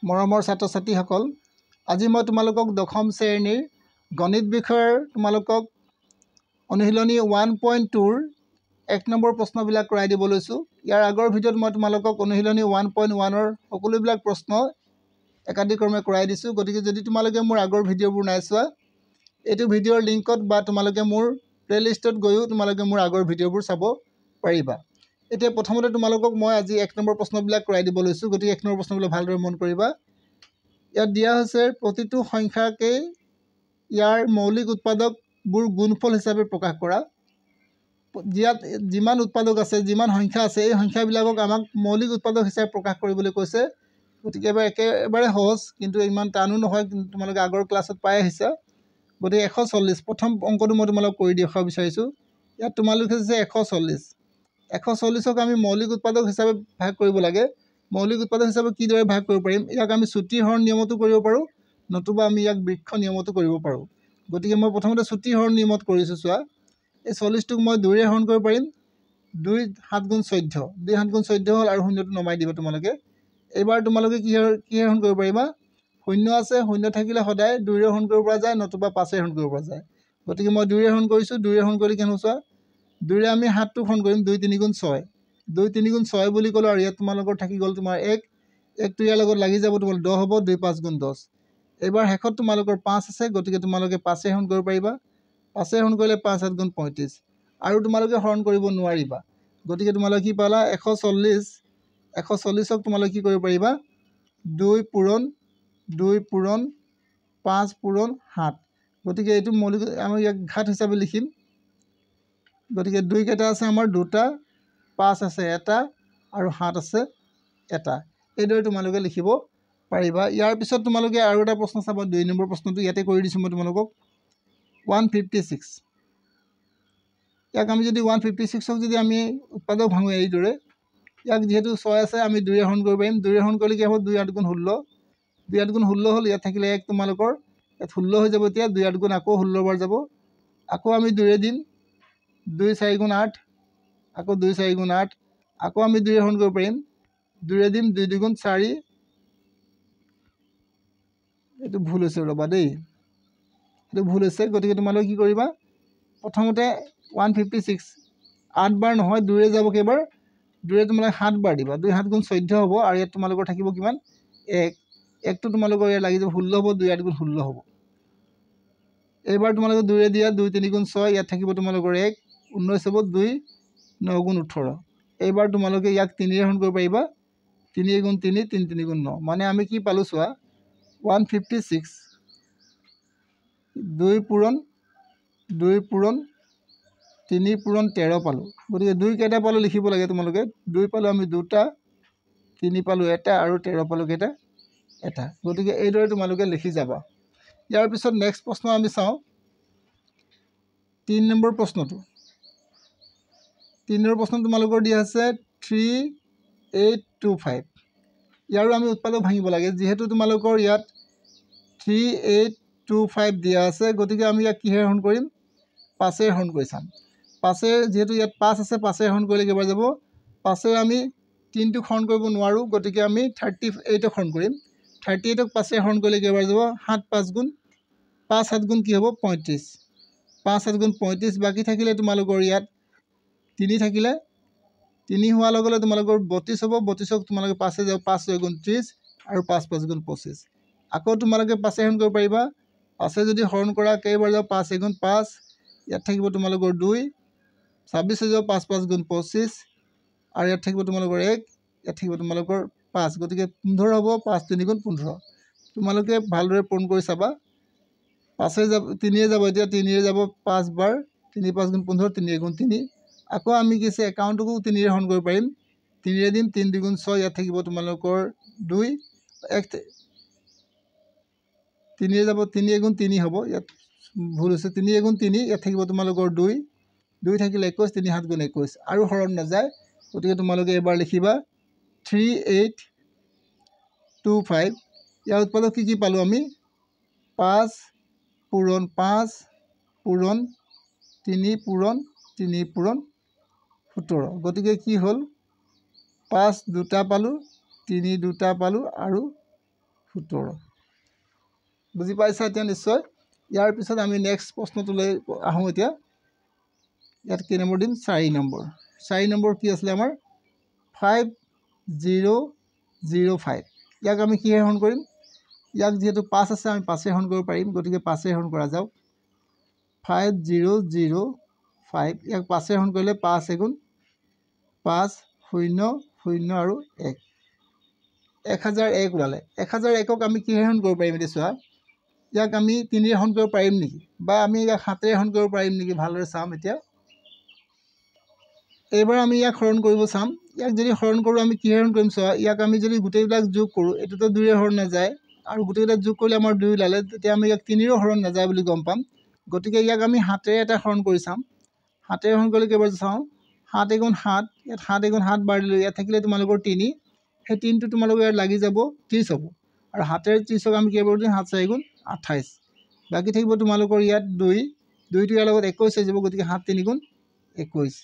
মৰমৰ ছাত্ৰ ছাত্ৰীসকল, আজি মই তোমালোকক দশম শ্ৰেণীৰ গণিত বিষয়ৰ তোমালোকক অনুশীলনী 1.2ৰ 1 নম্বৰ প্ৰশ্নবিলাক কৰাই দিব লৈছোঁ। ইয়াৰ আগৰ ভিডিঅ'ত মই তোমালোকক অনুশীলনী 1.1ৰ সকলোবিলাক প্ৰশ্ন একাদিক্ৰমে কৰাই দিছোঁ। গতিকে যদি তোমালোকে মোৰ আগৰ ভিডিঅ'বোৰ নাই চোৱা, এইটো ভিডিঅ'ৰ লিংকত বা তোমালোকে মোৰ প্লে'লিষ্টত গৈও তোমালোকে মোৰ আগৰ ভিডিঅ'বোৰ চাব পাৰিবা। এতিয়া প্ৰথমতে তোমালোকক মই আজি 1 নম্বৰ প্ৰশ্নবিলাক কৰাই দিব লৈছোঁ। গতিকে 1 নম্বৰ প্ৰশ্নবিলাক ভালদৰে মন কৰিবা। ইয়াত দিয়া হৈছে প্ৰতিটো সংখ্যাকেই ইয়াৰ মৌলিক উৎপাদকবোৰ গুণফল হিচাপে প্ৰকাশ কৰা। ইয়াত যিমান উৎপাদক আছে, যিমান সংখ্যা আছে, এই সংখ্যাবিলাকক আমাক মৌলিক উৎপাদক হিচাপে প্ৰকাশ কৰিবলৈ কৈছে। গতিকে একেবাৰে সহজ, কিন্তু ইমান টানো নহয়, তোমালোকে আগৰ ক্লাছত পাই আহিছা। গতিকে 140 প্ৰথম অংকটো মই তোমালোকক কৰি দেখুৱাব বিচাৰিছোঁ। ইয়াত তোমালোকে যে 140ক আমি মৌলিক উৎপাদক হিচাপে ভাগ কৰিব লাগে। মৌলিক উৎপাদক হিচাপে কিদৰে ভাগ কৰিব পাৰিম? ইয়াক আমি চুটি হৰণ নিয়মতো কৰিব পাৰোঁ, নতুবা আমি ইয়াক বৃক্ষ নিয়মতো কৰিব পাৰোঁ। গতিকে মই প্ৰথমতে চুটি হৰণ নিয়মত কৰিছোঁ। চোৱা, এই 40টোক মই 2ৰে হৰণ কৰিব পাৰিম। 2 7 গুণ 14, 2 7 গুণ 14 হ'ল, আৰু শূন্যটো নমাই দিবা তোমালোকে। এইবাৰ তোমালোকে কিহে হৰণ কৰিব পাৰিবা? শূন্য আছে, শূন্য থাকিলে সদায় 2ৰে হৰণ কৰিব পৰা যায়, নতুবা 5ৰে হৰণ কৰিব পৰা যায়। গতিকে মই 2ৰে হৰণ কৰিছোঁ। 2ৰে হৰণ কৰিলে কেনে চোৱা, 2ৰে আমি 7টোক হৰণ কৰিম। 2 3 গুণ 6, 2 3 গুণ 6 বুলি ক'লোঁ, আৰু ইয়াত তোমালোকৰ থাকি গ'ল তোমাৰ 1টো ইয়াৰ লগত লাগি যাব, তোমাৰ 10 হ'ব। 2 5 গুণ 10। এইবাৰ শেষত তোমালোকৰ 5 আছে, গতিকে তোমালোকে 5ৰে হৰণ কৰিব পাৰিবা। 5ৰে হৰণ কৰিলে 5 7 গুণ 35, আৰু তোমালোকে হৰণ কৰিব নোৱাৰিবা। গতিকে তোমালোকে কি পালা? 140ক তোমালোকে কি কৰিব পাৰিবা? 2 পূৰণ 5 পূৰণ 7। গতিকে এইটো মৌলিক, আমি ইয়াক ঘাত হিচাপে লিখিম। গতিকে 2 কেইটা আছে আমাৰ? 2টা, 5 আছে 1টা, আৰু 7 আছে 1টা। এইদৰে তোমালোকে লিখিব পাৰিবা। ইয়াৰ পিছত তোমালোকে আৰু এটা প্ৰশ্ন চাবা। 2 নম্বৰ প্ৰশ্নটো ইয়াতে কৰি দিছোঁ মই তোমালোকক। 156, ইয়াক আমি যদি 156ক যদি আমি উৎপাদক ভাঙোঁ এইদৰে, ইয়াক যিহেতু 6 আছে, আমি 2ৰে হৰণ কৰিব পাৰিম। 2ৰে হৰণ কৰিলে কি হ'ব? 2 8 গুণ 16, 2 8 গুণ 16 হ'ল। ইয়াত থাকিলে 1 তোমালোকৰ, ইয়াত 16 হৈ যাব। এতিয়া 2 8 গুণ আকৌ 16 বাৰ যাব। আকৌ আমি 2ৰে দিম। 2 4 গুণ 8, আকৌ 2 4 গুণ 8, আকৌ আমি 2ৰে হৰণ কৰিব পাৰিম। 2ৰে দিম। 2 2 গুণ 4, এইটো ভুল হৈছে, ৰ'বা দেই, এইটো ভুল হৈছে। গতিকে তোমালোকে কি কৰিবা? প্ৰথমতে 156 8 বাৰ নহয়, 2ৰে যাব কেইবাৰ? 2ৰে তোমালোকে 7 বাৰ দিবা। 2 7 গুণ 14 হ'ব, আৰু ইয়াত তোমালোকৰ থাকিব কিমান? 1টো তোমালোকৰ ইয়াত লাগি যাব 16 হ'ব। 2 8 গুণ 16 হ'ব। এইবাৰ তোমালোকে 2ৰে দিয়া। 2 3 গুণ 6, ইয়াত থাকিব তোমালোকৰ 1 19 হ'ব। 2 9 গুণ 18। এইবাৰ তোমালোকে ইয়াক 3ৰে হৰণ কৰিব পাৰিবা। 3 গুণ 3, 3 3 গুণ 9। মানে আমি কি পালোঁ চোৱা, 156 2 পূৰণ 3 পূৰণ 13 পালোঁ। গতিকে 2 কেইটা পালোঁ লিখিব লাগে তোমালোকে। 2 পালোঁ আমি 2টা, 3 পালোঁ 1টা, আৰু 13 পালোঁ কেইটা? 1টা। গতিকে এইদৰে তোমালোকে লিখি যাবা। ইয়াৰ পিছত নেক্সট প্ৰশ্ন আমি চাওঁ। 3 নম্বৰ প্ৰশ্নটো। 3 নম্বৰ প্ৰশ্ন তোমালোকৰ দিয়া আছে 3825। ইয়াৰো আমি উৎপাদক ভাঙিব লাগে। যিহেতু তোমালোকৰ ইয়াত 3825 দিয়া আছে, গতিকে আমি ইয়াক কিহেৰে হৰণ কৰিম? 5ৰে হৰণ কৰি চাম। 5ৰে, যিহেতু ইয়াত 5 আছে, 5ৰে হৰণ কৰিলে কেইবাৰ যাব? 5ৰে আমি 3টোক হৰণ কৰিব নোৱাৰোঁ, গতিকে আমি 38ক হৰণ কৰিম। 38ক 5ৰে হৰণ কৰিলে কেইবাৰ যাব? 7 5 গুণ 5 7 গুণ কি হ'ব? 35। 5 7 গুণ 35। বাকী থাকিলে তোমালোকৰ ইয়াত 3 থাকিলে, 3 হোৱাৰ লগে লগে তোমালোকৰ 32 হ'ব। 32ক তোমালোকে 5ৰে যাব। 5 6 গুণ 30, আৰু 5 5 গুণ 25। আকৌ তোমালোকে 5ৰে হৰণ কৰিব পাৰিবা। 5ৰে যদি হৰণ কৰা কেইবাৰ যাব? 5 6 গুণ 5, ইয়াত থাকিব তোমালোকৰ 2, 26 হৈ যাব। 5 5 গুণ 25, আৰু ইয়াত থাকিব তোমালোকৰ 1, ইয়াত থাকিব তোমালোকৰ 5। গতিকে 15 হ'ব। 5 3 গুণ 15। তোমালোকে ভালদৰে পূৰণ কৰি চাবা। 5ৰে যাব, 3ৰে যাব। এতিয়া 3ৰে যাব 5 বাৰ। 3 5 গুণ 15, 3 গুণ 3। আকৌ আমি কি আছে? একাউণ্টটোকো 3ৰে হৰণ কৰিব পাৰিম। 3ৰে দিম। 3 2 গুণ 6, ইয়াত থাকিব তোমালোকৰ 2, 3ৰে যাব। 3 গুণ 3 হ'ব। ইয়াত ভুল হৈছে। 3 গুণ 3, ইয়াত থাকিব তোমালোকৰ 2, 2 থাকিলে 21, 3 7 গুণ 21, আৰু হৰণ নাযায়। গতিকে তোমালোকে এবাৰ লিখিবা 3825। ইয়াৰ উৎপাদক কি কি পালোঁ আমি? 5 পূৰণ 5 পূৰণ 3 পূৰণ 3 পূৰণ 17। গতিকে কি হ'ল? 5 2টা পালোঁ, 3 2টা পালোঁ, আৰু 17 বুজি পাইছা এতিয়া নিশ্চয় ইয়াৰ পিছত আমি নেক্সট প্ৰশ্নটোলৈ আহোঁ এতিয়া ইয়াত কি নম্বৰ দিম 4 নম্বৰ কি আছিল আমাৰ 5005 ইয়াক আমি কিহে হৰণ কৰিম ইয়াক যেহেতু 5 আছে আমি 5 হৰণ কৰিব পাৰিম গতিকে 5 হৰণ কৰা যাওক 5005 ইয়াক 5 হৰণ কৰিলে 5 এগুণ 5 0 0 আৰু 1 1001 ওলালে 1001ক আমি কিহে হৰণ কৰিব পাৰিম এতিয়া চোৱা ইয়াক আমি 3 হৰণ কৰিব পাৰিম নেকি বা আমি ইয়াক 7 হৰণ কৰিব পাৰিম নেকি ভালদৰে চাম এতিয়া এইবাৰ আমি ইয়াক হৰণ কৰিব চাম ইয়াক যদি হৰণ কৰোঁ আমি কিহে হৰণ কৰিম চোৱা ইয়াক আমি যদি গোটেইবিলাক যোগ কৰোঁ এইটোতো 2 ৰে হৰণ নাযায় আৰু গোটেইবিলাক যোগ কৰিলে আমাৰ 2 ওলালে তেতিয়া আমি ইয়াক 3 ৰে হৰণ নাযায় বুলি গম পাম গতিকে ইয়াক আমি 7 ৰে এটা হৰণ কৰি চাম 7 ৰে হৰণ কৰিলে কেইবাৰ চাওঁ 7 এগুণ 7 ইয়াত 7 এগুণ 7 বাৰ দিলোঁ ইয়াত থাকিলে তোমালোকৰ 3 সেই 3টো তোমালোকৰ ইয়াত লাগি যাব 30 হ'ব আৰু 7 ৰে 30ক আমি কেইবাৰ দিম 7 4 গুণ 28 বাকি থাকিব তোমালোকৰ ইয়াত 2 2টো ইয়াৰ লগত 21 হৈ যাব গতিকে 7 3 গুণ 21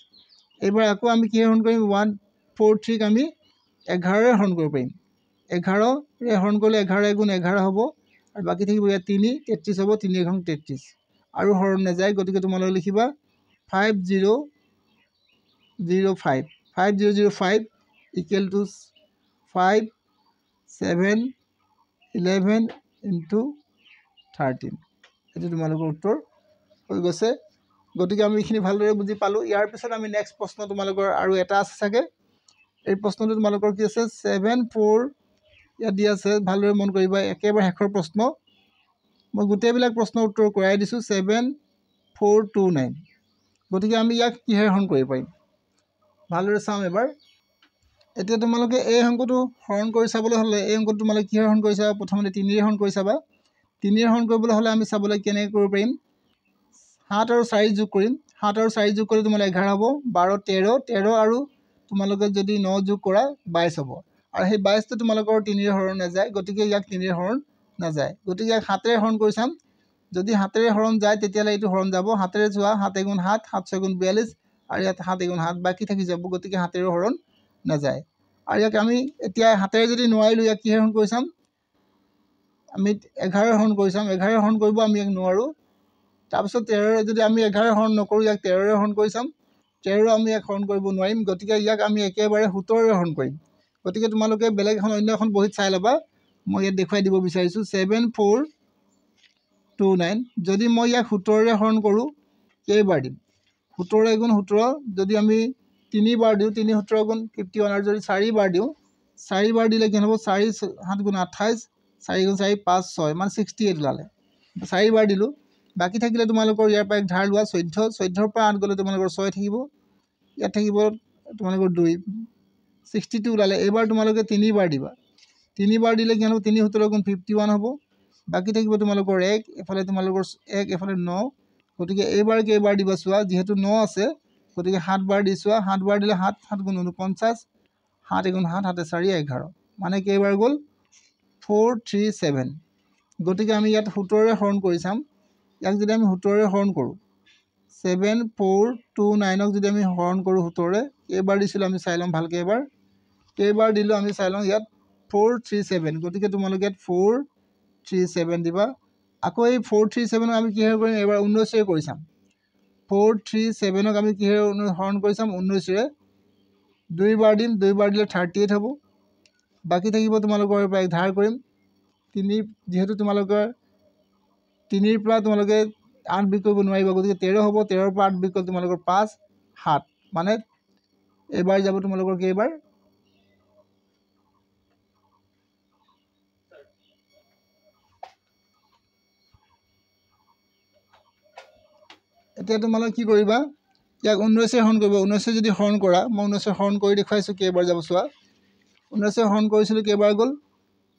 এইবাৰ আকৌ আমি কি হৰণ কৰিম 143ক আমি 11 ৰে হৰণ কৰিব পাৰিম 11 ৰে হৰণ কৰিলে 11 গুণ 11 হ'ব আৰু বাকি থাকিব ইয়াত 3 33 হ'ব 3 গুণ 33 আৰু হৰণ নাযায় গতিকে তোমালোকে লিখিবা 5005 ইকুৱেল টু 5 7 11 into 13 এইটো তোমালোকৰ উত্তৰ হৈ গৈছে গতিকে আমি এইখিনি ভালদৰে বুজি পালোঁ ইয়াৰ পিছত আমি নেক্সট প্ৰশ্ন তোমালোকৰ আৰু এটা আছে চাগে এই প্ৰশ্নটো তোমালোকৰ কি আছে 74 ইয়াত দিয়া আছে ভালদৰে মন কৰিবা একেবাৰে শেষৰ প্ৰশ্ন মই গোটেইবিলাক প্ৰশ্নৰ উত্তৰ কৰাই দিছোঁ 7429 গতিকে আমি ইয়াক কিহে হৰণ কৰিব পাৰিম ভালদৰে চাম এবাৰ এতিয়া তোমালোকে এই অংকটো হৰণ কৰি চাবলৈ হ'লে এই অংকটো তোমালোকে কিহে হৰণ কৰি চাবা প্ৰথমতে 3 ৰে হৰণ কৰি চাবা 3 ৰে হৰণ কৰিবলৈ হ'লে আমি চাবলৈ কেনেকৈ কৰিব পাৰিম 7 আৰু 4 যোগ কৰিম 7 আৰু 4 যোগ কৰিলে তোমালোকৰ 11 হ'ব 12 13 আৰু তোমালোকে যদি 9 যোগ কৰা 22 হ'ব আৰু সেই 22টো তোমালোকৰ 3 ৰে হৰণ নাযায় গতিকে ইয়াক 3 ৰে হৰণ নাযায় গতিকে ইয়াক 7 ৰে হৰণ কৰি চাম যদি 7 ৰে হৰণ যায় তেতিয়ালে এইটো হৰণ যাব 7 ৰে যোৱা 7 গুণ 7 7 6 গুণ 42 আৰু ইয়াত 7 গুণ 7 বাকি থাকি যাব গতিকে 7 ৰে হৰণ নাযায় আৰু ইয়াক আমি এতিয়া 7 ৰে যদি নোৱাৰিলো ইয়াক কি হৰণ কৰি চাম আমি 11 হৰণ কৰি চাম 11 হৰণ কৰিব আমি ইয়াক নোৱাৰো তাৰপিছত 13 ৰে যদি আমি 11 হৰণ নকৰো ইয়াক 13 ৰে হৰণ কৰি চাম 13 আমি ইয়াক হৰণ কৰিব নোৱাৰিম গতিকে ইয়াক আমি একেবাৰে 17 ৰে হৰণ কৰিম গতিকে তোমালোকে বেলেগ এখন অন্য এখন বহিত চাই ল'বা মই ইয়াত দেখুৱাই দিব বিচাৰিছো 7429 যদি মই ইয়াক 17 ৰে হৰণ কৰো কেইবাৰ দিম 17 গুণ 17 যদি আমি 3 বাৰ দিওঁ 3 17 গুণ 51 আৰু যদি 4 বাৰ দিওঁ 4 বাৰ দিলে কি হ'ব 4 7 গুণ 28 4 গুণ 4 5 6 মানে 68 ওলালে 4 বাৰ দিলোঁ বাকি থাকিলে তোমালোকৰ ইয়াৰ পৰা ধাৰ লোৱা 14 14 পৰা 8 গ'লে তোমালোকৰ 6 থাকিব ইয়াত থাকিব তোমালোকৰ 2 62 ওলালে এবাৰ তোমালোকে 3 বাৰ দিবা 3 বাৰ দিলে কি হ'ব 3 17 গুণ 51 হ'ব বাকি থাকিব তোমালোকৰ 1 এফালে তোমালোকৰ 1 এফালে 9 গতিকে এইবাৰ কেইবাৰ দিবা চোৱা যেহেতু 9 আছে গতিকে 7 বাৰ দি চোৱা 7 বাৰ দিলে 7 7 গুণ 49 7 গুণ 7 7 4 11 মানে কেইবাৰ গ'ল 437 গতিকে আমি ইয়াত 17 ৰে হৰণ কৰি চাম ইয়াক যদি আমি 17 ৰে হৰণ কৰোঁ 7429ক যদি আমি হৰণ কৰোঁ 17 ৰে কেইবাৰ দিছিলোঁ আমি চাই ল'ম ভালকৈ এবাৰ কেইবাৰ দিলোঁ আমি চাই লওঁ ইয়াত 437 গতিকে তোমালোকে ইয়াত 437 দিবা আকৌ এই 437ক আমি কিহেৰে কৰিম এবাৰ 19 ৰে কৰি চাম 437ক আমি কিহেৰে হৰণ কৰি চাম 19 ৰে 2 বাৰ দিম 2 বাৰ দিলে 38 হ'ব বাকি থাকিব তোমালোকৰ পৰা ধাৰ কৰিম 3 যেহেতু তোমালোকৰ 3 ৰ পৰা তোমালোকে 8 বিয়োগ কৰিব নোৱাৰিবা গতিকে 13 হ'ব 13 ৰ পৰা 8 বিয়োগ কৰিলে তোমালোকৰ 5 7 মানে এবাৰ যাব তোমালোকৰ কেইবাৰ এতিয়া তোমালোকে কি কৰিবা ইয়াক 19 ৰে হৰণ কৰিবা 19 যদি হৰণ কৰা মই 19 হৰণ কৰি দেখুৱাইছোঁ কেইবাৰ যাব চোৱা 19 হৰণ কৰিছিলোঁ কেইবাৰ গ'ল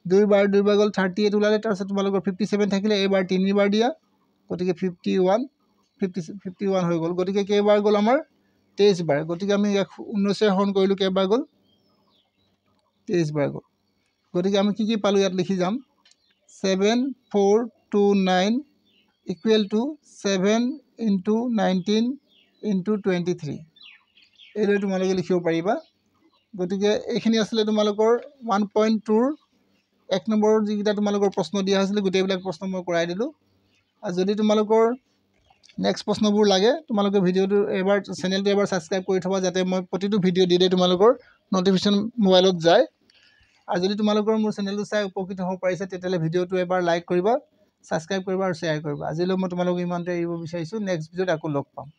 2 বাৰ গ'ল 38 ওলালে তাৰপিছত তোমালোকৰ 57 থাকিলে এইবাৰ 3 বাৰ দিয়া গতিকে 51 হৈ গ'ল গতিকে কেইবাৰ গ'ল আমাৰ 23 বাৰ গতিকে আমি 19 ৰে হৰণ কৰিলোঁ কেইবাৰ গ'ল 23 বাৰ গ'ল গতিকে আমি কি পালোঁ ইয়াত লিখি যাম 7429 ইকুৱেল টু 7 into 19 into 23 এইদৰে তোমালোকে লিখিব পাৰিবা গতিকে এইখিনি আছিলে তোমালোকৰ 1.2ৰ 1 নম্বৰৰ যিকেইটা তোমালোকৰ প্ৰশ্ন দিয়া হৈছিল গোটেইবিলাক প্ৰশ্ন মই কৰাই দিলোঁ আৰু যদি তোমালোকৰ নেক্সট প্ৰশ্নবোৰ লাগে তোমালোকে ভিডিঅ'টো এবাৰ চেনেলটো এবাৰ ছাবস্ক্ৰাইব কৰি থবা যাতে মই প্ৰতিটো ভিডিঅ' দিলে তোমালোকৰ ন'টিফিকেশ্যন মোবাইলত যায় আৰু যদি তোমালোকৰ মোৰ চেনেলটো চাই উপকৃত হ'ব পাৰিছে তেতিয়াহ'লে ভিডিঅ'টো এবাৰ লাইক কৰিবা ছাবস্ক্ৰাইব কৰিবা আৰু শ্বেয়াৰ কৰিবা আজিলৈ মই তোমালোকক ইমানতে এৰিব বিচাৰিছোঁ নেক্সট ভিডিঅ'ত আকৌ লগ পাম